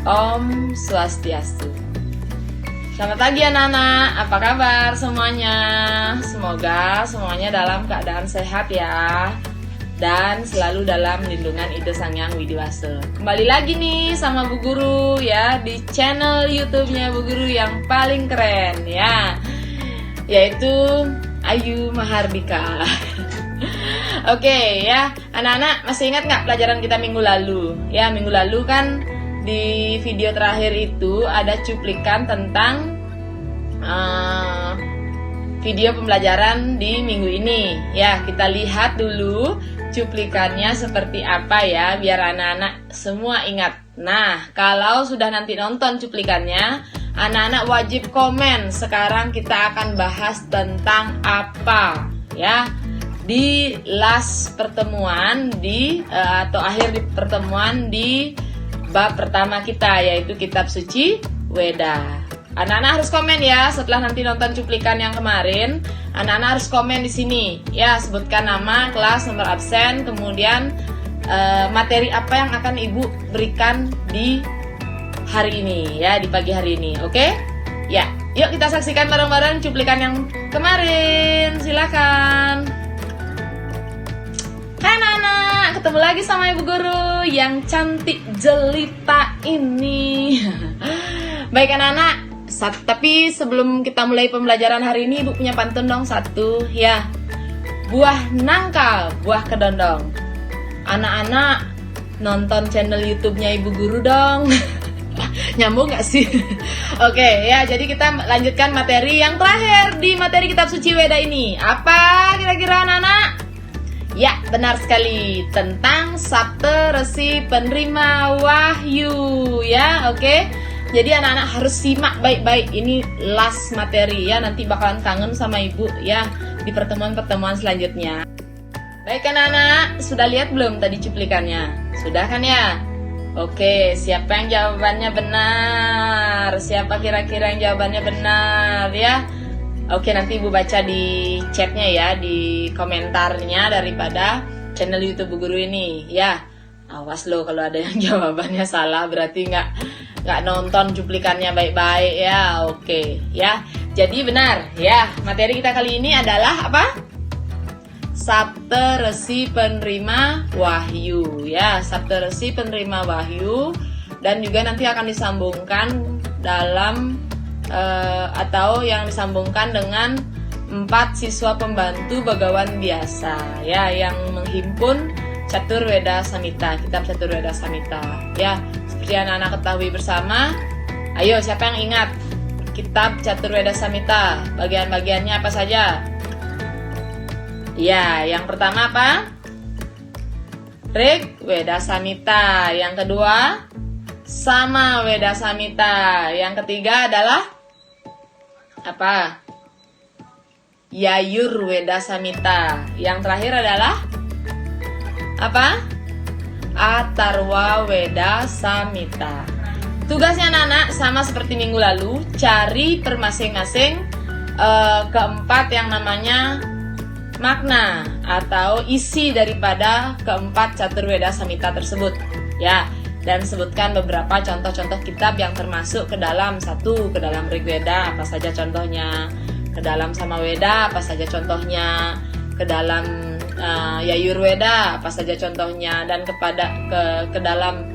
Om Swastiastu. Selamat pagi anak-anak, apa kabar semuanya? Semoga semuanya dalam keadaan sehat ya, dan selalu dalam lindungan Ida Sang Hyang Widiwasa. Kembali lagi nih sama Bu Guru ya di channel YouTube-nya Bu Guru yang paling keren ya, yaitu Ayu Mahardika. Oke ya, anak-anak masih ingat nggak pelajaran kita minggu lalu? Ya, minggu lalu kan di video terakhir itu ada cuplikan tentang video pembelajaran di minggu ini. Ya, kita lihat dulu cuplikannya seperti apa ya, biar anak-anak semua ingat. Nah, kalau sudah nanti nonton cuplikannya, anak-anak wajib komen. Sekarang kita akan bahas tentang apa ya di last pertemuan atau akhir di pertemuan di bab pertama kita, yaitu kitab suci Weda. Anak-anak harus komen ya setelah nanti nonton cuplikan yang kemarin. Anak-anak harus komen di sini ya, sebutkan nama, kelas, nomor absen, kemudian materi apa yang akan Ibu berikan di hari ini ya, di pagi hari ini. Oke? Ya, yuk kita saksikan bareng-bareng cuplikan yang kemarin. Silakan. Hai anak-anak, ketemu lagi sama Ibu Guru yang cantik jelita ini. Baik anak-anak, tapi sebelum kita mulai pembelajaran hari ini, Ibu punya pantun dong satu ya. Buah nangka, buah kedondong. Anak-anak nonton channel YouTube-nya Ibu Guru dong. Nyambung gak sih? Oke ya, jadi kita lanjutkan materi yang terakhir di materi kitab suci Weda ini. Apa kira-kira anak-anak? Ya, benar sekali, tentang Sabte Resi Penerima Wahyu ya, oke. Jadi anak-anak harus simak baik-baik, ini last materi ya, nanti bakalan kangen sama Ibu ya di pertemuan-pertemuan selanjutnya. Baik anak-anak, sudah lihat belum tadi cuplikannya? Sudah kan ya? Oke, siapa yang jawabannya benar? Siapa kira-kira yang jawabannya benar ya? Oke, nanti Ibu baca di chatnya ya, di komentarnya daripada channel YouTube Bu Guru ini ya. Awas loh kalau ada yang jawabannya salah, berarti nggak nonton cuplikannya baik-baik ya. Oke ya, jadi benar ya, materi kita kali ini adalah apa? Sabte Resi Penerima Wahyu ya, Sabte Resi Penerima Wahyu, dan juga nanti akan disambungkan dalam atau yang disambungkan dengan 4 siswa pembantu bagawan biasa ya, yang menghimpun Catur Weda Samhita, kitab Catur Weda Samhita ya. Seperti anak-anak ketahui bersama, ayo siapa yang ingat kitab Catur Weda Samhita, bagian-bagiannya apa saja? Ya, yang pertama apa? Rig Weda Samhita. Yang kedua, Sama Weda Samhita. Yang ketiga adalah apa? Yayur Weda Samhita. Yang terakhir adalah apa? Atharwa Weda Samhita. Tugasnya anak-anak sama seperti minggu lalu, cari per masing-masing keempat yang namanya makna atau isi daripada keempat Catur Weda Samhita tersebut ya, dan sebutkan beberapa contoh-contoh kitab yang termasuk ke dalam ke dalam Rigveda apa saja contohnya, ke dalam Samaweda apa saja contohnya, ke dalam Yayurweda apa saja contohnya, dan ke dalam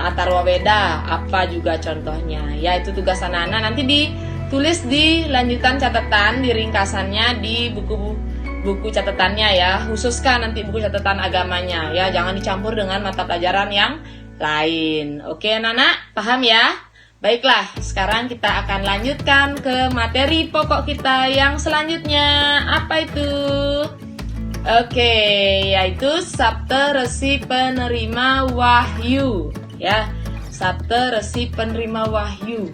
Atharwa Weda apa juga contohnya ya. Itu tugas anak-anak, nanti ditulis di lanjutan catatan, di ringkasannya di buku catatannya ya, khususkan nanti buku catatan agamanya ya, jangan dicampur dengan mata pelajaran yang lain. Oke anak-anak, paham ya? Baiklah, sekarang kita akan lanjutkan ke materi pokok kita yang selanjutnya. Apa itu? Oke, yaitu Sabte Resi Penerima Wahyu ya, Sabte Resi Penerima Wahyu.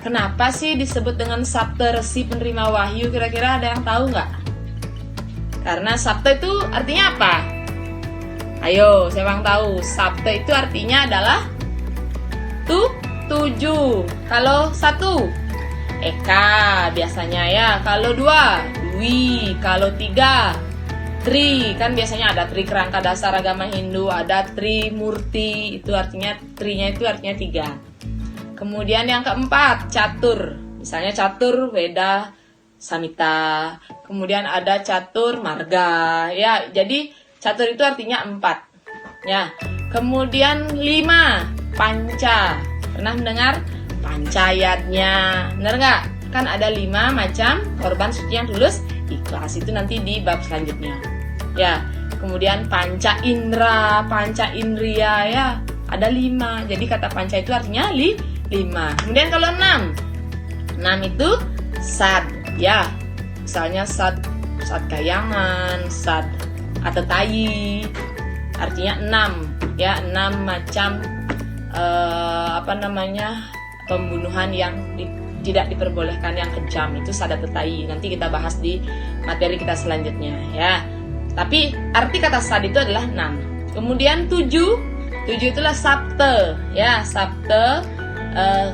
Kenapa sih disebut dengan Sabte Resi Penerima Wahyu? Kira-kira ada yang tahu nggak? Karena Sabte itu artinya apa? Ayo, siapa yang tahu? Sabte itu artinya adalah 7. Kalau 1, Eka biasanya ya. Kalau 2, Dwi. Kalau 3, Tri, kan biasanya ada Tri Kerangka Dasar Agama Hindu, ada Tri Murti, itu artinya Trinya itu artinya 3. Kemudian yang keempat, Catur. Misalnya Catur Weda Samita. Kemudian ada Catur Marga. Ya, jadi Catur itu artinya 4. Ya. Kemudian 5, Panca. Pernah mendengar pancayatnya? Benar nggak? Kan ada 5 macam korban suci yang tulus ikhlas. Itu nanti di bab selanjutnya. Ya. Kemudian panca indra, panca indria, ya. Ada 5. Jadi kata panca itu artinya 5. Kemudian kalau 6 itu sad, ya. Misalnya sad kayangan, sad atetayi, artinya 6, ya. 6 macam pembunuhan yang tidak diperbolehkan, yang kejam, itu sad atetayi. Nanti kita bahas di materi kita selanjutnya, ya. Tapi arti kata sad itu adalah 6. Kemudian 7 itulah sabte, ya. Sabte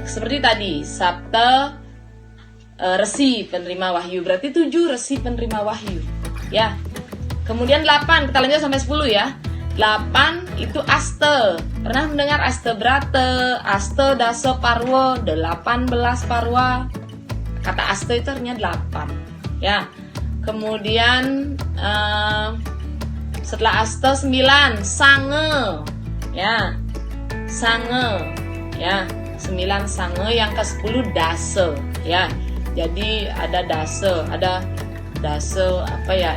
seperti tadi, sabte resi penerima wahyu, berarti 7 resi penerima wahyu, ya. Kemudian 8, kita lanjut sampai 10 ya. 8 itu aste. Pernah mendengar aste brate, aste daso parwo, 18 parwa. Kata aste itu artinya 8, ya. Kemudian setelah aste 9, sange, ya. Sange, ya. 9 sange, yang ke-10 dase, ya. Jadi ada dase,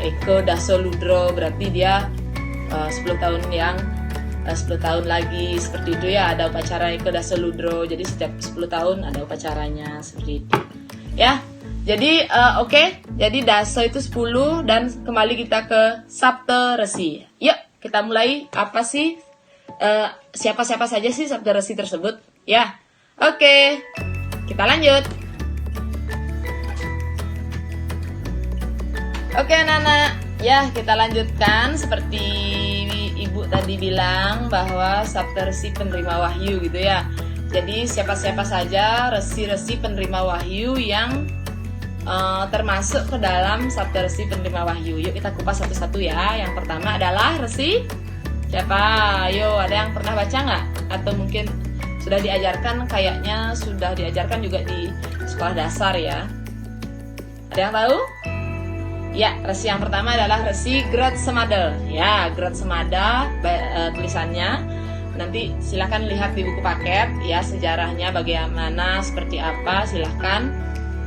Eko Daso Ludro, berarti dia 10 tahun lagi, seperti itu ya. Ada upacara Eko Daso Ludro, jadi setiap 10 tahun ada upacaranya, seperti itu, ya. Jadi oke. Jadi daso itu 10, dan kembali kita ke sabte resi. Yuk kita mulai. Apa sih siapa-siapa saja sih sabte resi tersebut, ya. Oke, kita lanjut. Oke anak-anak, ya kita lanjutkan. Seperti ibu tadi bilang bahwa sabte resi penerima wahyu, gitu ya. Jadi siapa-siapa saja resi-resi penerima wahyu yang termasuk ke dalam sabte resi penerima wahyu. Yuk kita kupas satu-satu ya. Yang pertama adalah resi siapa? Ayo, ada yang pernah baca nggak? Atau mungkin sudah diajarkan? Kayaknya sudah diajarkan juga di sekolah dasar ya. Ada yang tahu? Ya, resi yang pertama adalah resi Grot Semada. Ya, Grot Semada tulisannya. Nanti silahkan lihat di buku paket ya, sejarahnya bagaimana, seperti apa, silahkan.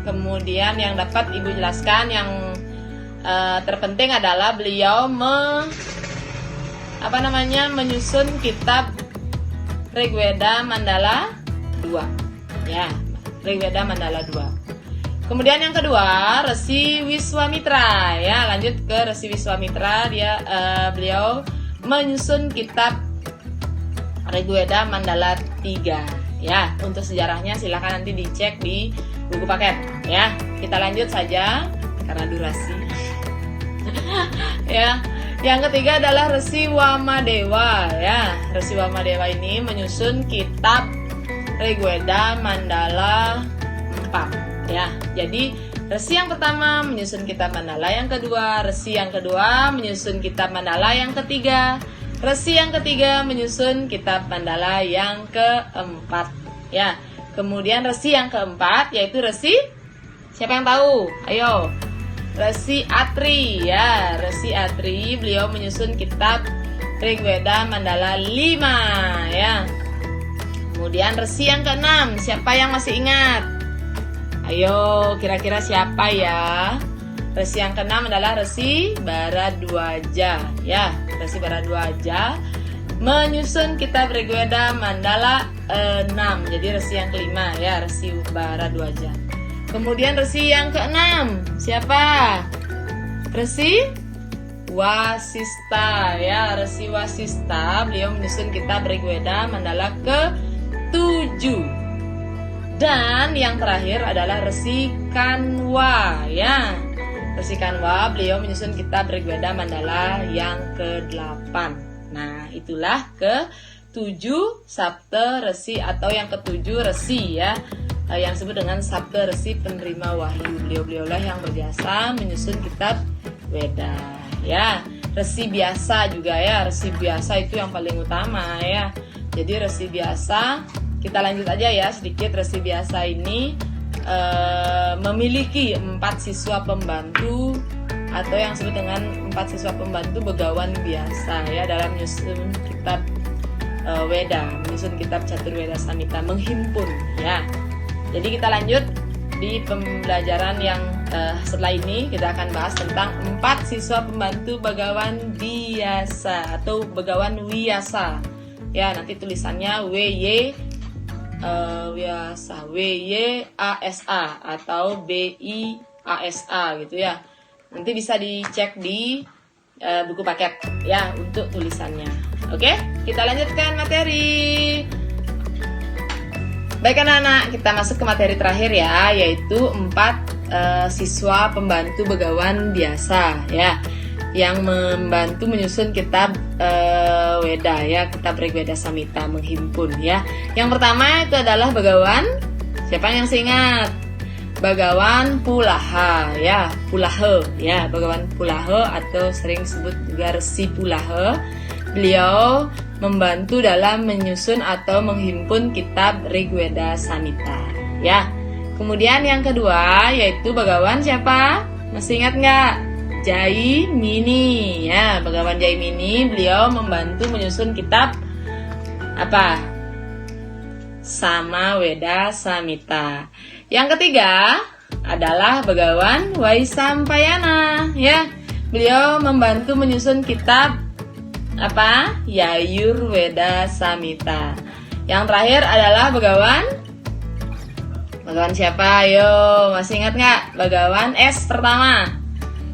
Kemudian yang dapat ibu jelaskan yang terpenting adalah beliau menyusun kitab Rigveda Mandala 2. Ya, Rigveda Mandala 2. Kemudian yang kedua, Resi Wiswamitra, ya. Lanjut ke Resi Wiswamitra, beliau menyusun kitab Rigveda Mandala 3, ya. Untuk sejarahnya silahkan nanti dicek di buku paket, ya. Kita lanjut saja karena durasi. Ya. Yang ketiga adalah Resi Wamadewa, ya. Resi Wamadewa ini menyusun kitab Rigveda Mandala 4. Ya, jadi resi yang pertama menyusun kitab Mandala yang kedua, resi yang kedua menyusun kitab Mandala yang ketiga, resi yang ketiga menyusun kitab Mandala yang keempat. Ya, kemudian resi yang keempat yaitu resi siapa yang tahu? Ayo, Resi Atri, ya. Resi Atri beliau menyusun kitab Rigveda Mandala 5, ya. Kemudian resi yang keenam, siapa yang masih ingat? Ayo, kira-kira siapa ya? Resi yang keenam adalah Resi Baradwaja, ya. Resi Baradwaja menyusun kitab Rigveda Mandala 6. Jadi resi yang kelima, ya, Resi Baradwaja. Kemudian resi yang keenam, siapa? Resi Wasista, ya. Resi Wasista beliau menyusun kitab Rigveda Mandala ke-7. Dan yang terakhir adalah Resi Kanwa, ya. Resi Kanwa beliau menyusun kitab Rigveda Mandala yang ke-8. Nah, itulah ke-7 sabte resi atau yang ke-7 resi, ya. Yang disebut dengan sabte resi penerima wahyu. Beliau-beliaulah yang berjasa menyusun kitab Weda, ya. resi biasa juga ya. Resi biasa itu yang paling utama ya. Jadi resi biasa, kita lanjut aja ya sedikit. Resi biasa ini memiliki 4 siswa pembantu atau yang disebut dengan 4 siswa pembantu begawan biasa ya, dalam menyusun kitab Weda, menyusun kitab Catur Weda Samhita, menghimpun ya. Jadi kita lanjut di pembelajaran yang setelah ini. Kita akan bahas tentang 4 siswa pembantu begawan biasa atau begawan wiyasa ya. Nanti tulisannya Wiyasa, WYASA atau BIASA gitu ya. Nanti bisa dicek di buku paket ya untuk tulisannya. Oke, kita lanjutkan materi. Baik anak-anak, kita masuk ke materi terakhir ya, yaitu 4 siswa pembantu begawan biasa ya, yang membantu menyusun kitab Weda ya, kitab Rigveda Samhita, menghimpun ya. Yang pertama itu adalah begawan, siapa yang masih ingat? Begawan Pulaha ya, Pulaha ya, begawan Pulaha atau sering disebut juga Resi Pulaha. Beliau membantu dalam menyusun atau menghimpun kitab Rigveda Samhita ya. Kemudian yang kedua yaitu begawan siapa? Masih ingat nggak? Jaimini ya, begawan Jaimini, beliau membantu menyusun kitab apa? Samaweda Samhita. Yang ketiga adalah begawan Waisampayana ya. Beliau membantu menyusun kitab apa? Yayurveda Samhita. Yang terakhir adalah begawan siapa? Ayo, masih ingat nggak? Begawan S pertama,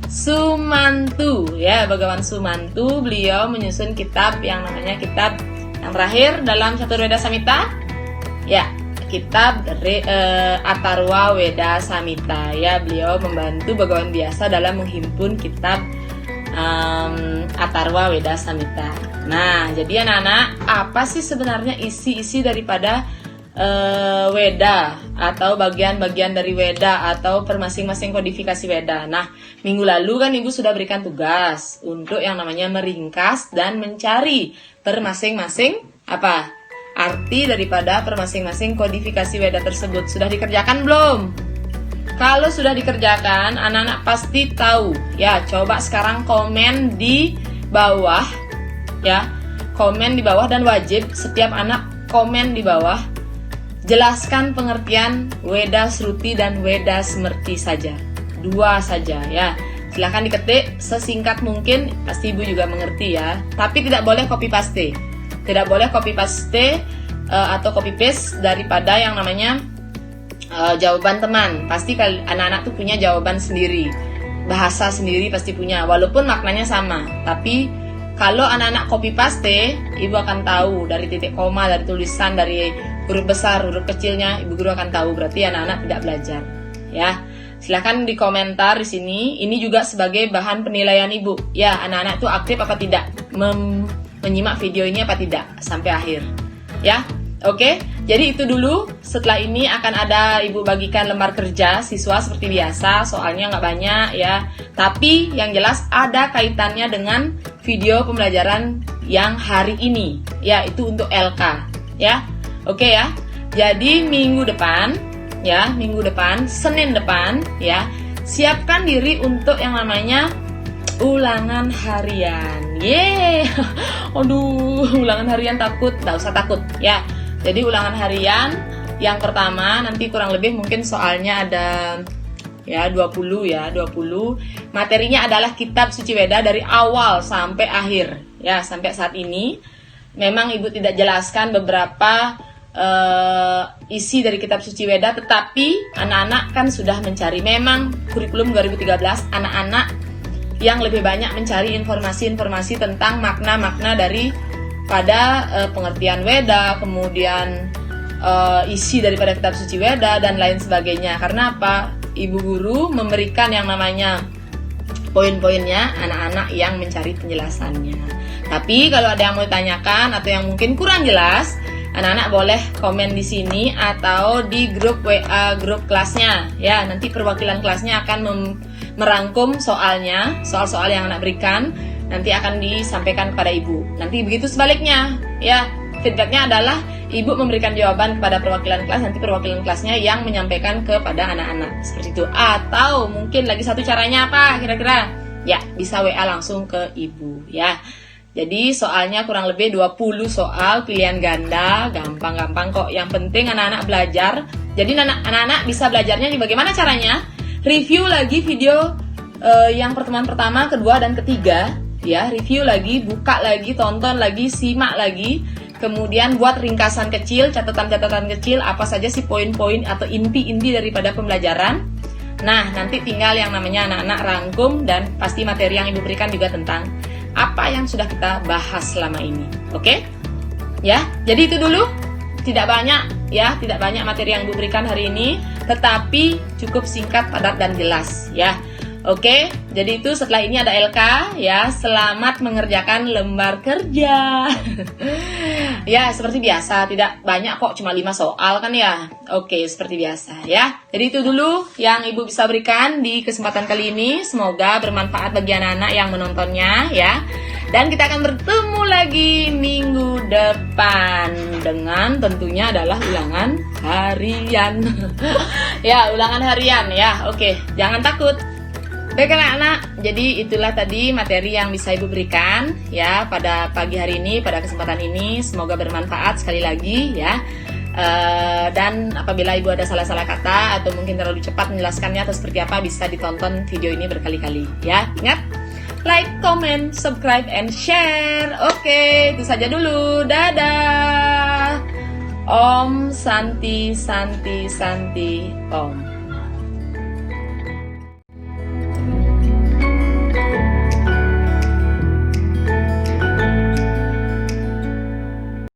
Sumantu ya, begawan Sumantu. Beliau menyusun kitab yang namanya kitab yang terakhir dalam Catur Weda Samhita ya, kitab Atharva Weda Samhita ya. Beliau membantu begawan biasa dalam menghimpun kitab Atharva Weda Samhita. Nah, jadi anak-anak, apa sih sebenarnya isi-isi daripada Weda atau bagian-bagian dari Weda atau per masing-masing kodifikasi Weda? Nah, minggu lalu kan Ibu sudah berikan tugas untuk yang namanya meringkas dan mencari per masing-masing apa? Arti daripada per masing-masing kodifikasi Weda tersebut. Sudah dikerjakan belum? Kalau sudah dikerjakan, anak-anak pasti tahu ya. Coba sekarang komen di bawah ya. Komen di bawah, dan wajib setiap anak komen di bawah. Jelaskan pengertian Weda Sruti dan Weda Smrti saja. 2 saja ya. Silahkan diketik sesingkat mungkin, pasti Ibu juga mengerti ya. Tapi tidak boleh copy paste. Tidak boleh copy paste atau copy paste daripada yang namanya jawaban teman. Pasti anak-anak tuh punya jawaban sendiri, bahasa sendiri pasti punya, walaupun maknanya sama. Tapi kalau anak-anak copy paste, Ibu akan tahu dari titik koma, dari tulisan, dari huruf besar, huruf kecilnya, Ibu guru akan tahu berarti anak-anak tidak belajar ya. Silahkan di komentar di sini. Ini juga sebagai bahan penilaian Ibu ya, anak-anak itu aktif apa tidak, menyimak video ini apa tidak sampai akhir ya. Oke, jadi itu dulu. Setelah ini akan ada Ibu bagikan lembar kerja siswa seperti biasa. Soalnya nggak banyak ya, tapi yang jelas ada kaitannya dengan video pembelajaran yang hari ini ya, itu untuk LK ya. Oke ya, jadi minggu depan ya, Senin depan ya, siapkan diri untuk yang namanya ulangan harian. Yeay, aduh, ulangan harian takut, nggak usah takut ya. Jadi ulangan harian yang pertama nanti kurang lebih mungkin soalnya ada ya 20 ya, 20. Materinya adalah kitab suci Weda dari awal sampai akhir ya, sampai saat ini. Memang Ibu tidak jelaskan beberapa isi dari kitab suci Weda, tetapi anak-anak kan sudah mencari. Memang kurikulum 2013 anak-anak yang lebih banyak mencari informasi-informasi tentang makna-makna dari pada pengertian Weda, kemudian isi daripada kitab suci Weda dan lain sebagainya. Karena apa? Ibu guru memberikan yang namanya poin-poinnya, anak-anak yang mencari penjelasannya. Tapi kalau ada yang mau ditanyakan atau yang mungkin kurang jelas, anak-anak boleh komen di sini atau di grup WA grup kelasnya ya. Nanti perwakilan kelasnya akan merangkum soalnya, soal-soal yang anak berikan, nanti akan disampaikan kepada ibu. Nanti begitu sebaliknya, ya. Feedbacknya adalah ibu memberikan jawaban kepada perwakilan kelas, nanti perwakilan kelasnya yang menyampaikan kepada anak-anak. Seperti itu. Atau mungkin lagi satu caranya apa kira-kira? Ya, bisa WA langsung ke ibu, ya. Jadi soalnya kurang lebih 20 soal pilihan ganda, gampang-gampang kok. Yang penting anak-anak belajar. Jadi anak-anak bisa belajarnya bagaimana caranya? Review lagi video yang pertemuan pertama, kedua, dan ketiga, ya. Review lagi, buka lagi, tonton lagi, simak lagi. Kemudian buat ringkasan kecil, catatan-catatan kecil, apa saja sih poin-poin atau inti-inti daripada pembelajaran. Nah, nanti tinggal yang namanya anak-anak rangkum, dan pasti materi yang ibu berikan juga tentang apa yang sudah kita bahas selama ini. Oke? Ya, jadi itu dulu. Tidak banyak, ya, tidak banyak materi yang ibu berikan hari ini, tetapi cukup singkat, padat, dan jelas, ya. Oke, jadi itu setelah ini ada LK, ya. Selamat mengerjakan lembar kerja. Ya, seperti biasa, tidak banyak kok, cuma 5 soal kan ya. Oke, seperti biasa, ya. Jadi itu dulu yang ibu bisa berikan di kesempatan kali ini. Semoga bermanfaat bagi anak-anak yang menontonnya, ya. Dan kita akan bertemu lagi minggu depan dengan tentunya adalah ulangan harian. Ya, ulangan harian, ya. Oke, jangan takut. Baik anak-anak, jadi itulah tadi materi yang bisa ibu berikan, ya, pada pagi hari ini, pada kesempatan ini. Semoga bermanfaat sekali lagi, ya. Dan apabila ibu ada salah-salah kata atau mungkin terlalu cepat menjelaskannya atau seperti apa, bisa ditonton video ini berkali-kali, ya. Ingat, like, comment, subscribe, and share. Oke, itu saja dulu. Dadah. Om Santi Santi Santi Om.